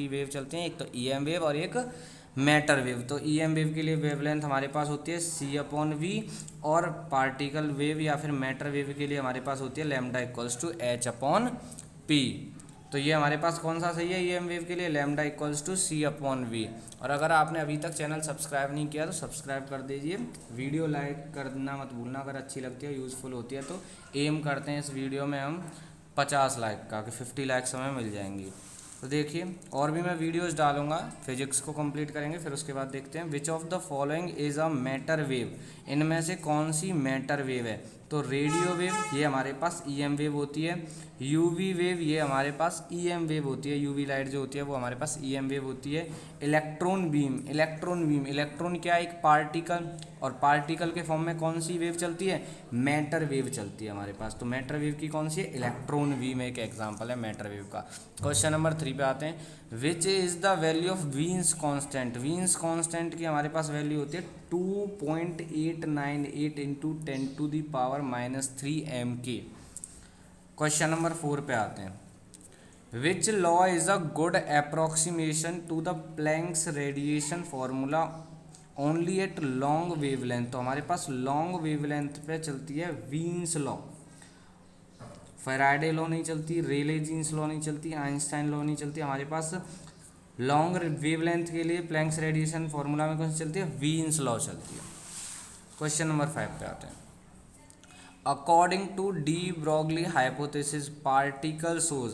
Wave चलते हैं, एक तो ईएम वेव और एक मैटर वेव। तो ईएम वेव के लिए वेवलेंथ हमारे पास होती है c/v और पार्टिकल वेव या फिर मैटर वेव के लिए हमारे पास होती है लैम्डा इक्वल्स टू h/p। तो ये हमारे पास कौन सा सही है ईएम वेव के लिए, लैम्डा इक्वल्स टू c/v। और अगर आपने अभी तक चैनल सब्सक्राइब नहीं किया तो सब्सक्राइब कर दीजिए, वीडियो लाइक करना मत भूलना अगर अच्छी लगती है, यूज़फुल होती है। तो एम करते हैं इस वीडियो में हम 50 लाइक का, कि 50 लाइक्स हमें मिल जाएंगी। तो देखिए और भी मैं वीडियोस डालूंगा, फिजिक्स को कंप्लीट करेंगे फिर उसके बाद देखते हैं which of the following is a matter wave. इनमें से कौन सी मैटर वेव है। तो रेडियो वेव ये हमारे पास ईएम वेव होती है, यूवी वेव ये हमारे पास ईएम वेव होती है, यूवी लाइट जो होती है वो हमारे पास ईएम वेव होती है। इलेक्ट्रॉन बीम, इलेक्ट्रॉन क्या है, एक पार्टिकल, और पार्टिकल के फॉर्म में कौन सी वेव चलती है, मैटर वेव चलती है हमारे पास। तो मैटर वेव की कौन सी है, इलेक्ट्रॉन बीम एक एग्जांपल है मैटर वेव का। क्वेश्चन नंबर 3 पे आते हैं। Which is the value of Wien's constant. Wien's constant की हमारे पास वैल्यू होती है 2.898 इंटू 10⁻³ mK। क्वेश्चन नंबर 4 पे आते हैं। Which law is a good approximation to the Planck's radiation formula only at long wavelength. तो हमारे पास लॉन्ग वेवलेंथ पे चलती है वीन्स लॉ, फैराडे लॉ नहीं चलती, रेले जीन्स लॉ नहीं चलती, आइंस्टाइन लॉ नहीं चलती। हमारे पास लॉन्ग वेवलेंथ के लिए प्लैंक्स रेडिएशन फार्मूला में कौन सी चलती है, वीन्स लॉ चलती है। क्वेश्चन नंबर 5 पे आते हैं। According to de Broglie hypothesis particle shows.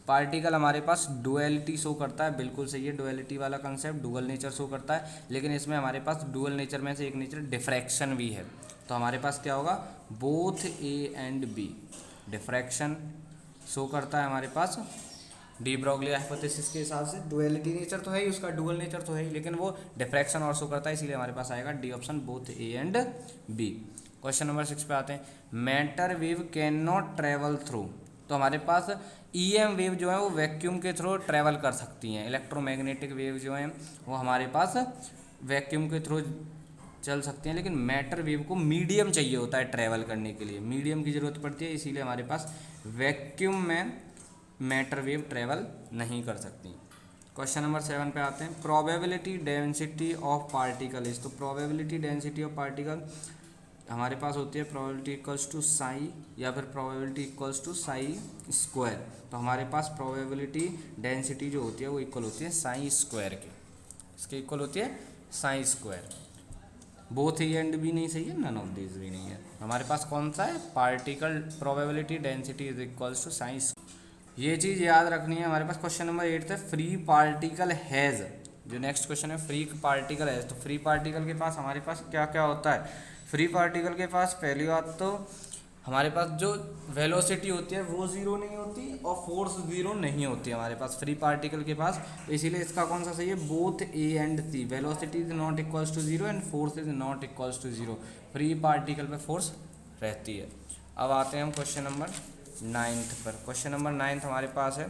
Particle हमारे पास डुअलिटी शो करता है, बिल्कुल सही है, डुअलिटी वाला कंसेप्ट डुअल नेचर शो करता है, लेकिन इसमें हमारे पास डुअल नेचर में से एक नेचर डिफ्रैक्शन भी है। तो हमारे पास क्या होगा, both A and B. Diffraction show करता है हमारे पास डी ब्रॉगली हाइपोथेसिस के हिसाब से, डुअलिटी नेचर तो है ही उसका, डुअल नेचर तो है ही, लेकिन वो डिफ्रैक्शन और शो करता है, इसीलिए हमारे पास आएगा D option, both A and B. Question number 6 पे आते हैं। Matter wave can not travel through. तो हमारे पास ईएम वेव जो है वो वैक्यूम के थ्रू ट्रेवल कर सकती हैं, इलेक्ट्रोमैग्नेटिक वेव जो हैं वो हमारे पास वैक्यूम के थ्रू चल सकती हैं, लेकिन मैटर वेव को मीडियम चाहिए होता है ट्रैवल करने के लिए, मीडियम की ज़रूरत पड़ती है, इसीलिए हमारे पास वैक्यूम में मैटर वेव ट्रैवल नहीं कर सकती। क्वेश्चन नंबर 7 पे आते हैं। Probability density of particle is. तो प्रोबेबिलिटी डेंसिटी ऑफ पार्टिकल हमारे पास होती है प्रोबेबिलिटी इक्वल्स टू साई या फिर probability equals to psi square. तो हमारे पास प्रोबेबिलिटी डेंसिटी जो होती है वो इक्वल होती है साई स्क्वायर के, इसके इक्वल होती है psi square. Both A and B नहीं सही है, नन ऑफ दिस भी नहीं है। हमारे पास कौन सा है, particle probability density is equals to psi. ये चीज़ याद रखनी है। हमारे पास क्वेश्चन नंबर 8 है। फ्री पार्टिकल हैज़, जो नेक्स्ट क्वेश्चन है, फ्री पार्टिकल हैज़। तो फ्री पार्टिकल के पास हमारे पास क्या क्या होता है, फ्री पार्टिकल के पास पहली बात तो हमारे पास जो वेलोसिटी होती है वो ज़ीरो नहीं होती और फोर्स ज़ीरो नहीं होती है हमारे पास फ्री पार्टिकल के पास। तो इसीलिए इसका कौन सा सही है, both A and C. Velocity is not equals to zero and force is not equals to zero. Free particle पे फोर्स रहती है। अब आते हैं हम क्वेश्चन नंबर 9 पर। क्वेश्चन नंबर 9 हमारे पास है।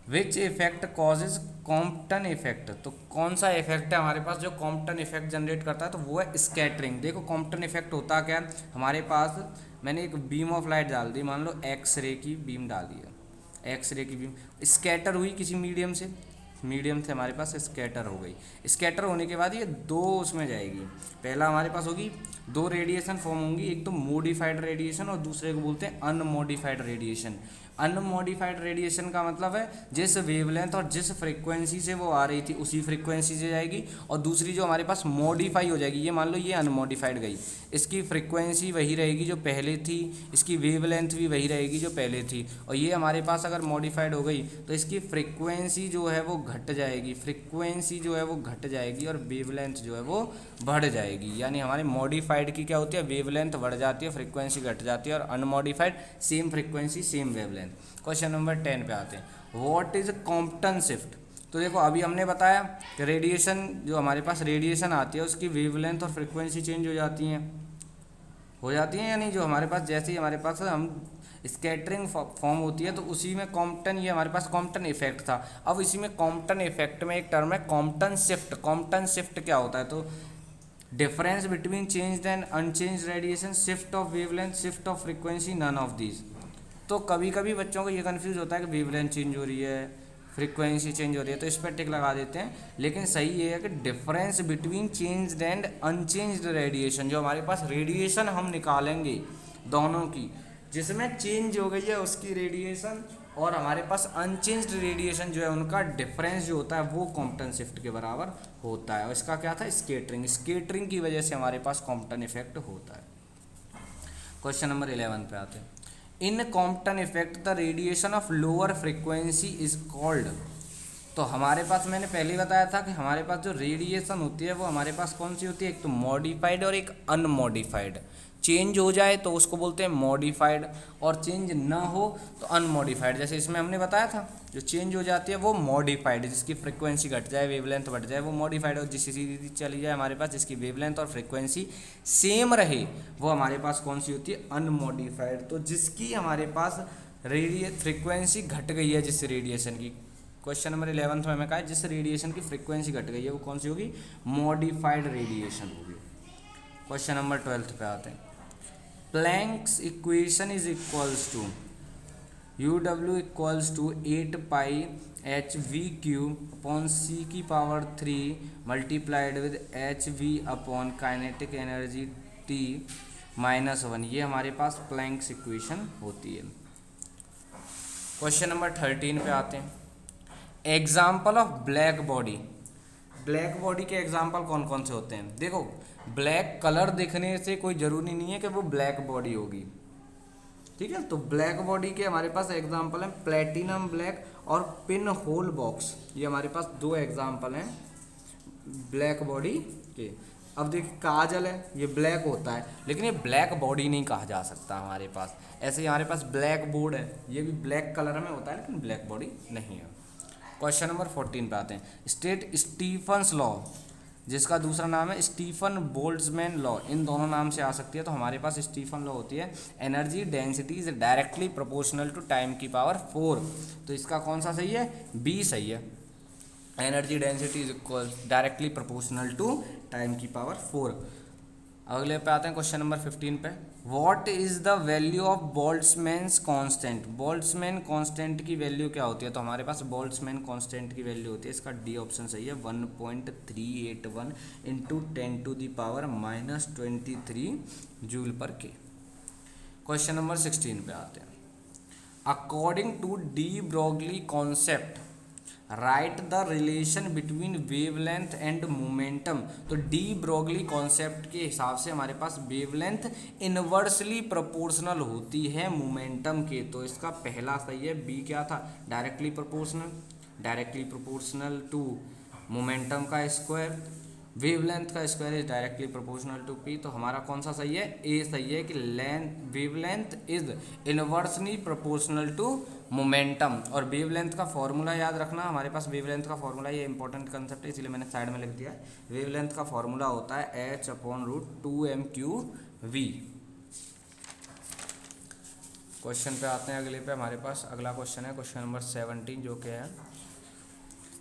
विच इफेक्ट कॉजेज कॉम्पटन इफेक्ट। तो कौन सा इफेक्ट है हमारे पास जो कॉम्पटन इफेक्ट जनरेट करता है, तो वो है स्कैटरिंग। देखो कॉम्पटन इफेक्ट होता क्या है, हमारे पास मैंने एक बीम ऑफ लाइट डाल दी, मान लो एक्सरे की बीम डाल दी है, एक्सरे की बीम स्कैटर हुई किसी मीडियम से, मीडियम से हमारे पास स्कैटर हो गई। स्कैटर होने के बाद ये दो उसमें जाएगी, पहला हमारे पास होगी दो रेडिएशन फॉर्म होंगी, एक तो मोडिफाइड रेडिएशन और दूसरे को बोलते हैं अनमोडिफाइड रेडिएशन। अनमोडिफाइड रेडिएशन का मतलब है जिस वेवलेंथ और जिस फ्रीक्वेंसी से वो आ रही थी उसी फ्रीक्वेंसी से जाएगी, और दूसरी जो हमारे पास मॉडिफाई हो जाएगी, ये मान लो ये अनमोडिफाइड गई, इसकी फ्रीक्वेंसी वही रहेगी जो पहले थी, इसकी वेवलेंथ भी वही रहेगी जो पहले थी, और ये हमारे पास अगर मॉडिफाइड हो गई तो इसकी फ्रीक्वेंसी जो है वो घट जाएगी, फ्रीक्वेंसी जो है वो घट जाएगी और वेवलेंथ जो है वो बढ़ जाएगी। यानी हमारे मॉडिफाइड की क्या होती है, वेवलेंथ बढ़ जाती है, फ्रीक्वेंसी घट जाती है, और unmodified same frequency same wavelength. Question number 10 पे आते हैं। What is Compton shift. तो देखो अभी हमने बताया कि रेडिएशन जो हमारे पास रेडिएशन आती है उसकी वेवलेंथ और फ्रीक्वेंसी चेंज हो जाती हैं या नहीं। जो हमारे पास जैसे ही हमारे पास हम स्कैटरिंग फॉर्म होती है तो उसी में कॉम्पटन, ये हमारे पास कॉम्पटन इफेक्ट था। अब इसी में कॉम्पटन इफेक्ट में एक टर्म है कॉम्पटन शिफ्ट। कॉम्पटन शिफ्ट क्या होता है, तो difference between changed and unchanged radiation, shift of wavelength, shift of frequency, none of these. तो कभी कभी बच्चों को ये कन्फ्यूज होता है कि वेवलेंथ चेंज हो रही है, फ्रीक्वेंसी चेंज हो रही है, तो इस पर टिक लगा देते हैं। लेकिन सही ये है कि difference between changed and unchanged radiation, जो हमारे पास रेडिएशन हम निकालेंगे दोनों की, जिसमें चेंज हो गई है उसकी रेडिएशन और हमारे पास अनचेंज्ड रेडिएशन जो है उनका डिफरेंस जो होता है वो कॉम्पटन शिफ्ट के बराबर होता है। और इसका क्या था, स्केटरिंग। स्केटरिंग की वजह से हमारे पास कॉम्पटन इफेक्ट होता है। क्वेश्चन नंबर 11 पे आते हैं। In Compton effect the radiation of lower frequency is called. तो हमारे पास मैंने पहले ही बताया था कि हमारे पास जो रेडिएशन होती है वो हमारे पास कौन सी होती है, एक तो मॉडिफाइड और एक अनमॉडिफाइड। चेंज हो जाए तो उसको बोलते हैं मॉडिफाइड और चेंज ना हो तो अनमॉडिफाइड। जैसे इसमें हमने बताया था जो चेंज हो जाती है वो मॉडिफाइड, जिसकी फ्रीक्वेंसी घट जाए, वेवलेंथ बढ़ जाए, वो मॉडिफाइड। और जिसकी चली जाए हमारे पास, जिसकी वेवलेंथ और फ्रीक्वेंसी सेम रहे, वो हमारे पास कौन सी होती है, अनमॉडिफाइड। तो जिसकी हमारे पास फ्रीक्वेंसी घट गई है जिस रेडिएशन की, क्वेश्चन नंबर 11 में हमें कहा है जिस रेडिएशन की फ्रीक्वेंसी घट गई है वो कौन सी होगी, मॉडिफाइड रेडिएशन होगी। क्वेश्चन नंबर 12 पे आते हैं। Planck's equation is equals to UW equals to 8 pi HV cube upon C की power 3 multiplied with HV upon kinetic energy T -1। ये हमारे पास प्लैंक्स इक्वेशन होती है। क्वेश्चन नंबर 13 पे आते हैं। Example of black body. Black body के example कौन कौन से होते हैं, देखो ब्लैक कलर दिखने से कोई ज़रूरी नहीं है कि वो ब्लैक बॉडी होगी, ठीक है। तो ब्लैक बॉडी के हमारे पास एग्जाम्पल हैं प्लेटिनम ब्लैक और पिन होल बॉक्स। ये हमारे पास दो एग्जाम्पल हैं ब्लैक बॉडी के। अब देखिए काजल है, ये ब्लैक होता है लेकिन ये ब्लैक बॉडी नहीं कहा जा सकता हमारे पास। ऐसे ही हमारे पास ब्लैक बोर्ड है, ये भी ब्लैक कलर में होता है लेकिन ब्लैक बॉडी नहीं है। क्वेश्चन नंबर 14 पे आते हैं। स्टेट स्टीफन्स लॉ, जिसका दूसरा नाम है स्टीफन बोल्ट्जमैन लॉ, इन दोनों नाम से आ सकती है। तो हमारे पास स्टीफन लॉ होती है energy density is directly proportional to time की पावर 4। तो इसका कौन सा सही है, बी सही है। Energy density is equal directly proportional to time की पावर 4। अगले पे आते हैं क्वेश्चन नंबर 15 पे। What is the value of Boltzmann's constant. Boltzmann constant की वैल्यू क्या होती है, तो हमारे पास बोल्ट्जमैन कांस्टेंट की वैल्यू होती है, इसका डी ऑप्शन सही है, 1.381 इंटू 10⁻³ जूल पर के। क्वेश्चन नंबर 16 पे आते हैं। According to de Broglie concept right the relation between wavelength and momentum. तो डी ब्रोगली कॉन्सेप्ट के हिसाब से हमारे पास वेवलेंथ इनवर्सली प्रोपोर्शनल होती है मोमेंटम के। तो इसका पहला सही है, बी क्या था, डायरेक्टली प्रोपोर्शनल टू मोमेंटम का स्क्वायर, वेवलेंथ का square is directly proportional to P. तो हमारा कौन सा सही है, ए सही है कि wavelength is inversely proportional to momentum. और वेवलेंथ का फॉर्मूला याद रखना, हमारे पास वेवलेंथ का फॉर्मूला, ये इंपॉर्टेंट कंसेप्ट है इसलिए मैंने साइड में लिख दिया है। वेवलेंथ का फॉर्मूला होता है h/√2m³v। क्वेश्चन पे आते हैं अगले पे। हमारे पास अगला क्वेश्चन है क्वेश्चन नंबर 17, जो कि है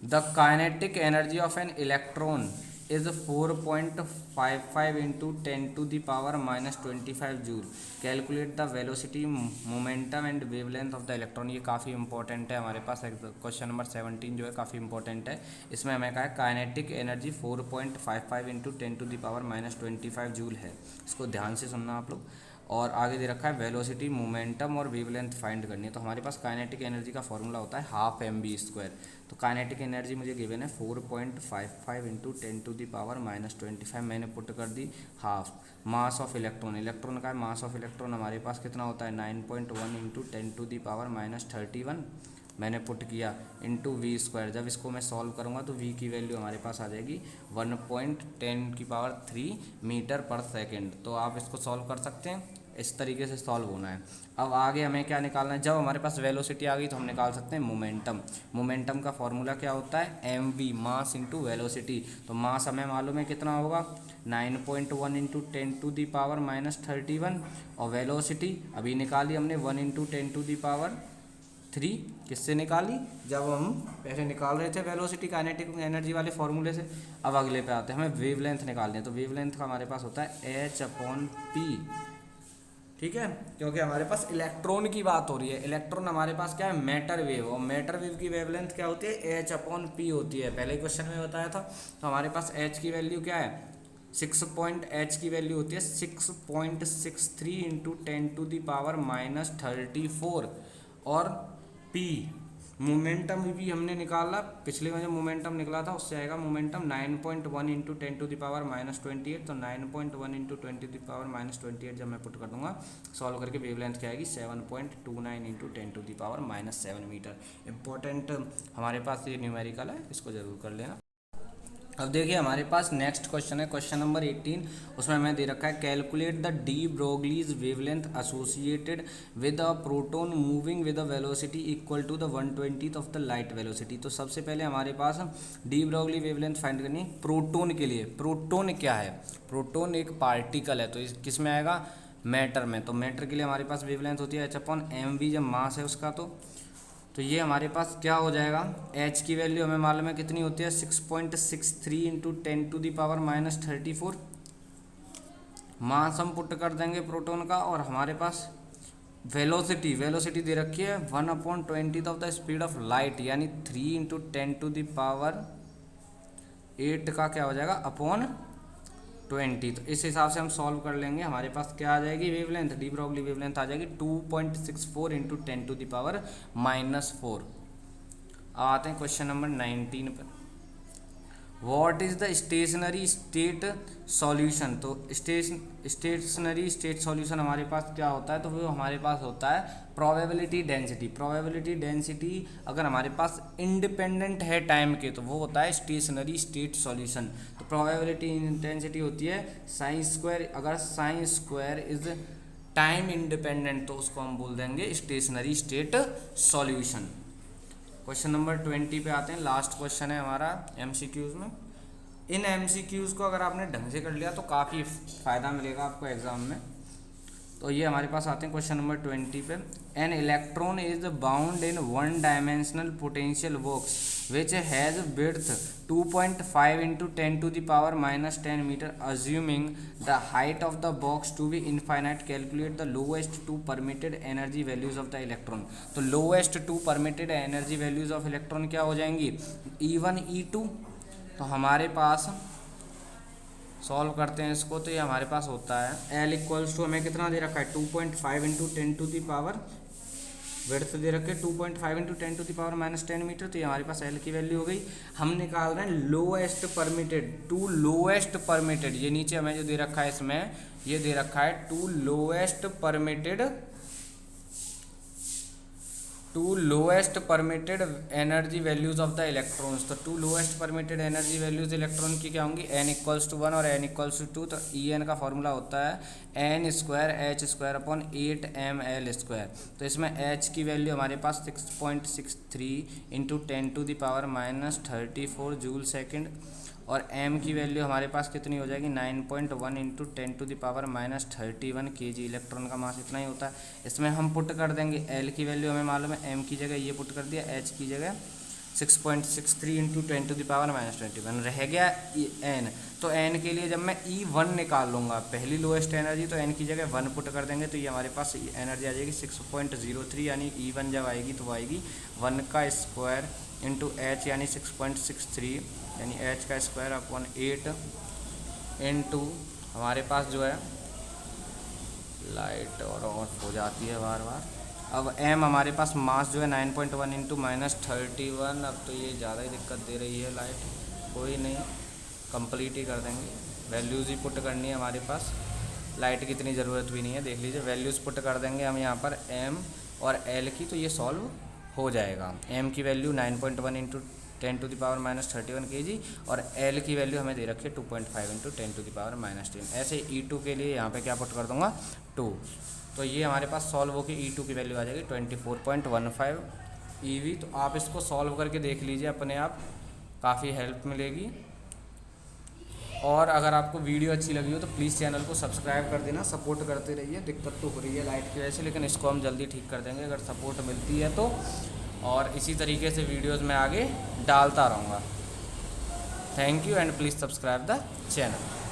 the kinetic energy of N electron is 4.55 into 10⁻⁻25 joule. Calculate the velocity momentum and wavelength of the electron. ये काफ़ी इंपॉर्टेंट है हमारे पास, क्वेश्चन नंबर 17 जो है काफ़ी इंपॉर्टेंट है। इसमें हमें कहा है काइनेटिक एनर्जी 4.55 इंटू 10⁻⁻25 जूल है, इसको ध्यान से सुनना आप लोग। और आगे दे रखा है वेलोसिटी मोमेंटम और वेवलेंथ फाइंड करनी है। तो हमारे पास काइनेटिक एनर्जी का फॉर्मूला होता है 12mv²। तो काइनेटिक एनर्जी मुझे गिवन है 4.55 इंटू 10⁻⁻25, मैंने पुट कर दी half. Mass of electron, electron का मास ऑफ इलेक्ट्रॉन हमारे पास कितना होता है 9.1 इंटू 10⁻⁻31, मैंने पुट किया इंटू v²। जब इसको मैं सॉल्व करूँगा तो v की वैल्यू हमारे पास आ जाएगी 1.10⁻³ मीटर पर सेकेंड। तो आप इसको सॉल्व कर सकते हैं, इस तरीके से सॉल्व होना है। अब आगे हमें क्या निकालना है, जब हमारे पास वेलोसिटी आ गई तो हम निकाल सकते हैं मोमेंटम। मोमेंटम का फॉर्मूला क्या होता है, mv मास इंटू वेलोसिटी। तो मास हमें मालूम है कितना होगा 9.1 इंटू 10⁻⁻31, और वेलोसिटी अभी निकाली हमने 1 इंटू 10⁻3। किससे निकाली, जब हम पहले निकाल रहे थे वेलोसिटी काइनेटिक एनर्जी वाले फॉर्मूले से। अब अगले पे आते हैं, हमें वेवलेंथ निकालनी है। तो वेवलेंथ का हमारे पास होता है h/p, ठीक है, क्योंकि हमारे पास इलेक्ट्रॉन की बात हो रही है। इलेक्ट्रॉन हमारे पास क्या है, मैटर वेव, और मैटर वेव की वेवलेंथ क्या होती है, h/p होती है, पहले क्वेश्चन में बताया था। तो हमारे पास h की वैल्यू क्या है, h की वैल्यू होती है 6.63 इंटू 10⁻⁻34। और p मोमेंटम भी हमने निकाला, पिछले में जो मोमेंटम निकला था उससे आएगा मोमेंटम 9.1 इंटू 10⁻⁻28। तो 9.1 इंटू 10⁻⁻28 जब मैं पुट कर दूंगा सॉल्व करके, वेवलेंथ क्या आएगी 7.29 इंटू 10⁻⁻7 मीटर। इंपॉर्टेंट हमारे पास ये न्यूमेरिकल है, इसको जरूर कर लेना। अब देखिए हमारे पास नेक्स्ट क्वेश्चन है, क्वेश्चन नंबर 18। उसमें हमें दे रखा है calculate the de Broglie's wavelength associated with a proton moving with a velocity equal to the 1/20 of the light velocity. तो सबसे पहले हमारे पास डी ब्रोगली वेवलेंथ फाइंड करनी है प्रोटोन के लिए। प्रोटोन क्या है, प्रोटोन एक पार्टिकल है, तो इस किस में आएगा, मैटर में। तो मैटर के लिए हमारे पास वेवलेंथ होती है h/mv, जब मास है उसका। तो ये हमारे पास क्या हो जाएगा, h की वैल्यू हमें मालूम है कितनी होती है 6.63 इंटू 10⁻⁻34। मास हम पुट कर देंगे प्रोटोन का, और हमारे पास वेलोसिटी दे रखी है 1/20 of the speed of light, यानी 3 इंटू 10⁸ का क्या हो जाएगा अपॉन 20। तो इस हिसाब से हम सॉल्व कर लेंगे। हमारे पास क्या आ जाएगी वेवलेंथ, डी ब्रोगली वेवलेंथ आ जाएगी 2.64 इंटू 10⁻⁻4। अब आते हैं क्वेश्चन नंबर 19 पर। What is the stationery state solution. तो स्टेशनरी स्टेट सॉल्यूशन हमारे पास क्या होता है, तो वो हमारे पास होता है प्रोबेबिलिटी डेंसिटी। प्रोबेबिलिटी डेंसिटी अगर हमारे पास इंडिपेंडेंट है टाइम के, तो वो होता है स्टेशनरी स्टेट सॉल्यूशन। तो प्रोबेबिलिटी डेंसिटी होती है साइन स्क्वायर। अगर sine square is time independent, तो उसको हम बोल देंगे stationery state solution. Question number 20 पे आते हैं, लास्ट क्वेश्चन है हमारा एमसीक्यूज में। इन एमसीक्यूज को अगर आपने ढंग से कर लिया तो काफ़ी फ़ायदा मिलेगा आपको एग्जाम में। तो ये हमारे पास आते हैं क्वेश्चन नंबर 20 पे। An electron is bound in one dimensional potential box which has width 2.5 into 10⁻⁻10 metre assuming the height of the box to be infinite. Calculate the lowest two permitted energy values of the electron. तो lowest two permitted energy values of electron क्या हो जाएंगी, E1 E2। तो हमारे पास solve करते हैं इसको, तो ये हमारे पास होता है L इक्वल्स टू हमें कितना दे रखा है 2.5 इंटू 10⁻, विड्थ दे रखे 2.5 इंटू 10⁻⁻10 मीटर। तो ये हमारे पास L की वैल्यू हो गई। हम निकाल रहे हैं lowest permitted, to lowest permitted. ये नीचे हमें जो दे रखा है इसमें, ये दे रखा है two lowest permitted energy values of the electrons. तो two lowest permitted energy values electron की क्या होंगी, n इक्वल्स टू 1 और n इक्वल्स टू 2। तो En का फॉर्मूला होता है n square h² upon 8ml²। तो इसमें h की वैल्यू हमारे पास 6.63 इंटू 10⁻⁻34 जूल सेकेंड, और m की वैल्यू हमारे पास कितनी हो जाएगी 9.1 इंटू 10⁻⁻31 kg। इलेक्ट्रॉन का मास इतना ही होता है। इसमें हम पुट कर देंगे L की वैल्यू हमें मालूम है, m की जगह ये पुट कर दिया, h की जगह 6.63 इंटू 10⁻⁻21 रह गया n। तो n के लिए जब मैं E1 निकाल लूँगा, पहली लोएस्ट एनर्जी, तो n की जगह 1 पुट कर देंगे, तो ये हमारे पास एनर्जी आ जाएगी 6.03, यानी E1 जब आएगी तो आएगी 1 का स्क्वायर इंटू h यानी 6.63, यानी h का स्क्वायर अपॉन 8 इंटू हमारे पास जो है लाइट और ऑफ हो जाती है बार बार। अब m हमारे पास मास जो है 9.1 इंटू -31। अब तो ये ज़्यादा ही दिक्कत दे रही है लाइट, कोई नहीं, कंप्लीट ही कर देंगे। वैल्यूज़ ही पुट करनी है हमारे पास, लाइट की इतनी ज़रूरत भी नहीं है। देख लीजिए वैल्यूज़ पुट कर देंगे हम यहाँ पर m और l की, तो ये सॉल्व हो जाएगा। m की वैल्यू 9.1 इंटू 10⁻⁻31 kg, और L की वैल्यू हमें दे रखी है 2.5 इंटू 10⁻⁻10। ऐसे E2 के लिए यहाँ पे क्या पुट कर दूंगा 2। तो ये हमारे पास सॉल्व होकर E2 की वैल्यू आ जाएगी 24.15 EV। तो आप इसको सॉल्व करके देख लीजिए अपने आप, काफ़ी हेल्प मिलेगी। और अगर आपको वीडियो अच्छी लगी हो तो प्लीज़ चैनल को सब्सक्राइब कर देना, सपोर्ट करते रहिए। दिक्कत तो हो रही है लाइट की वजह से, लेकिन इसको हम जल्दी ठीक कर देंगे अगर सपोर्ट मिलती है तो। और इसी तरीके से वीडियोस में आगे डालता रहूँगा। Thank you and please subscribe the channel.